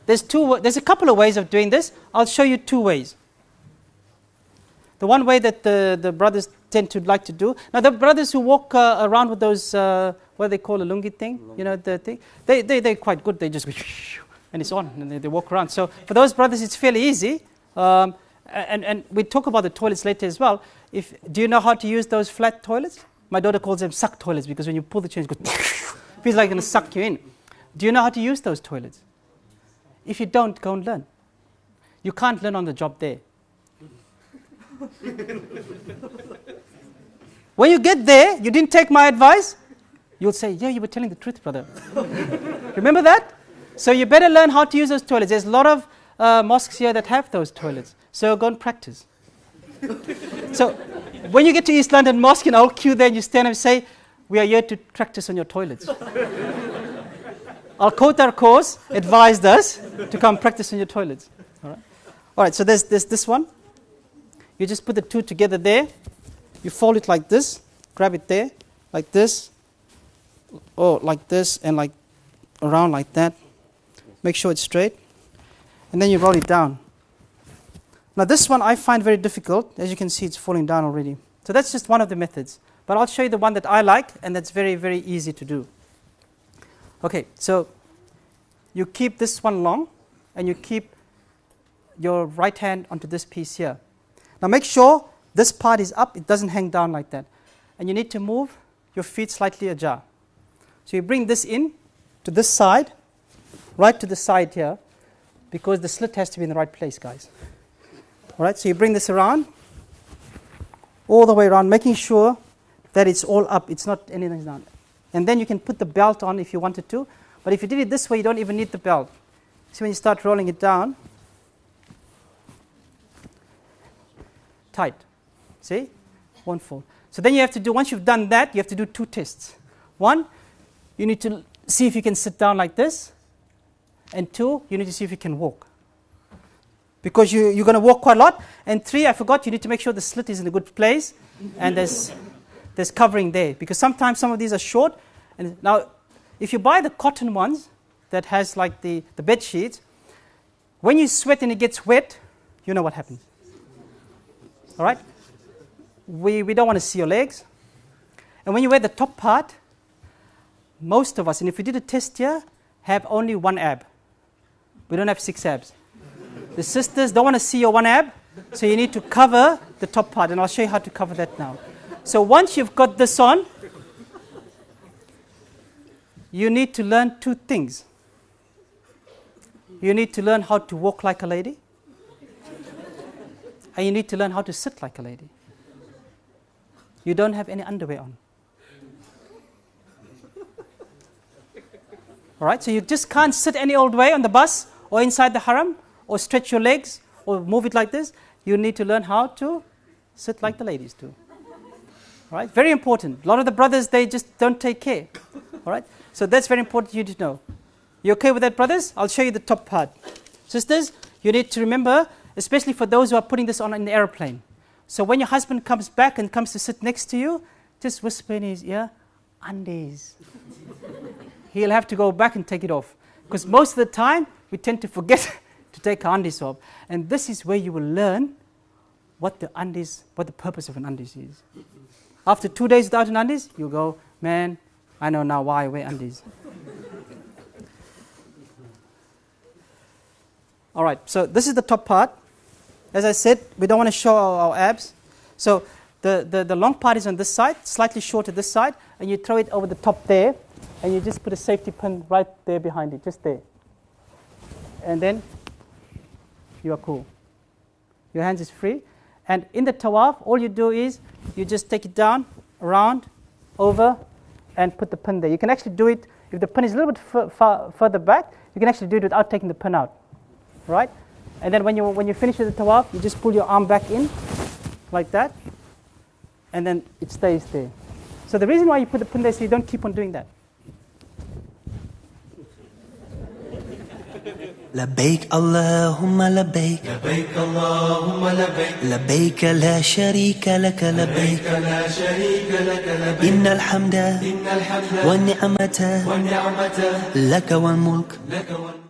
There's a couple of ways of doing this. I'll show you 2 ways. The one way that the brothers tend to like to do. Now the brothers who walk around with those, what they call a lungi thing, you know, the thing, they're quite good. They just, and it's on, and they walk around. So for those brothers, it's fairly easy. And we talk about the toilets later as well. Do you know how to use those flat toilets? My daughter calls them suck toilets because when you pull the chain, it goes, feels like it's going to suck you in. Do you know how to use those toilets? If you don't, go and learn. You can't learn on the job there. When you get there, you didn't take my advice, you'll say, yeah, you were telling the truth, brother. Remember that? So you better learn how to use those toilets. There's a lot of mosques here that have those toilets. So go and practice. So when you get to East London Mosque and I'll queue there and you stand and say, we are here to practice on your toilets. AlKauthar course advised us to come practice on your toilets. All right, so there's this one. You just put the 2 together there. You fold it like this. Grab it there, like this. Or like this, and like around like that. Make sure it's straight. And then you roll it down. Now this one I find very difficult. As you can see, it's falling down already. So that's just one of the methods. But I'll show you the one that I like, and that's very, very easy to do. Okay, so you keep this one long, and you keep your right hand onto this piece here. Now make sure this part is up, it doesn't hang down like that. And you need to move your feet slightly ajar. So you bring this in to this side, right to the side here, because the slit has to be in the right place, guys. All right, so you bring this around, all the way around, making sure that it's all up, it's not anything down. And then you can put the belt on if you wanted to, but if you did it this way, you don't even need the belt. See, when you start rolling it down, tight. See? Won't fall. So then you have to do, once you've done that, you have to do 2 tests. 1, you need to see if you can sit down like this. And 2, you need to see if you can walk. Because you're going to walk quite a lot. And 3, I forgot, you need to make sure the slit is in a good place. And there's covering there. Because sometimes some of these are short. And now, if you buy the cotton ones that has like the bed sheets, when you sweat and it gets wet, you know what happens. All right? We don't want to see your legs. And when you wear the top part, most of us, and if we did a test here, have only 1 ab. We don't have 6 abs. The sisters don't want to see your 1 ab, so you need to cover the top part, and I'll show you how to cover that now. So once you've got this on, you need to learn 2 things. You need to learn how to walk like a lady, and you need to learn how to sit like a lady. You don't have any underwear on. All right, so you just can't sit any old way on the bus or inside the haram or stretch your legs or move it like this. You need to learn how to sit like the ladies do. All right, very important. A lot of the brothers, they just don't take care. All right, so that's very important for you to know. You okay with that, brothers? I'll show you the top part. Sisters, you need to remember, especially for those who are putting this on in the airplane. So when your husband comes back and comes to sit next to you, just whisper in his ear, undies. He'll have to go back and take it off. Because most of the time, we tend to forget to take our undies off. And this is where you will learn what the purpose of an undies is. After 2 days without an undies, you'll go, man, I know now why I wear undies. All right, so this is the top part. As I said, we don't want to show our abs. So the long part is on this side, slightly shorter this side, and you throw it over the top there, and you just put a safety pin right there behind it, just there. And then you are cool. Your hands is free. And in the tawaf, all you do is you just take it down, around, over, and put the pin there. You can actually do it, if the pin is a little bit further back, you can actually do it without taking the pin out. Right? And then when you finish with the tawaf, you just pull your arm back in, like that, and then it stays there. So the reason why you put the pin there is so you don't keep on doing that. لبيك اللهم لبيك لبيك اللهم لبيك لبيك لا شريك لك لبيك لا شريك لك لبيك إن الحمد إن الحمد والنعمة والنعمة لك والملك لك والملك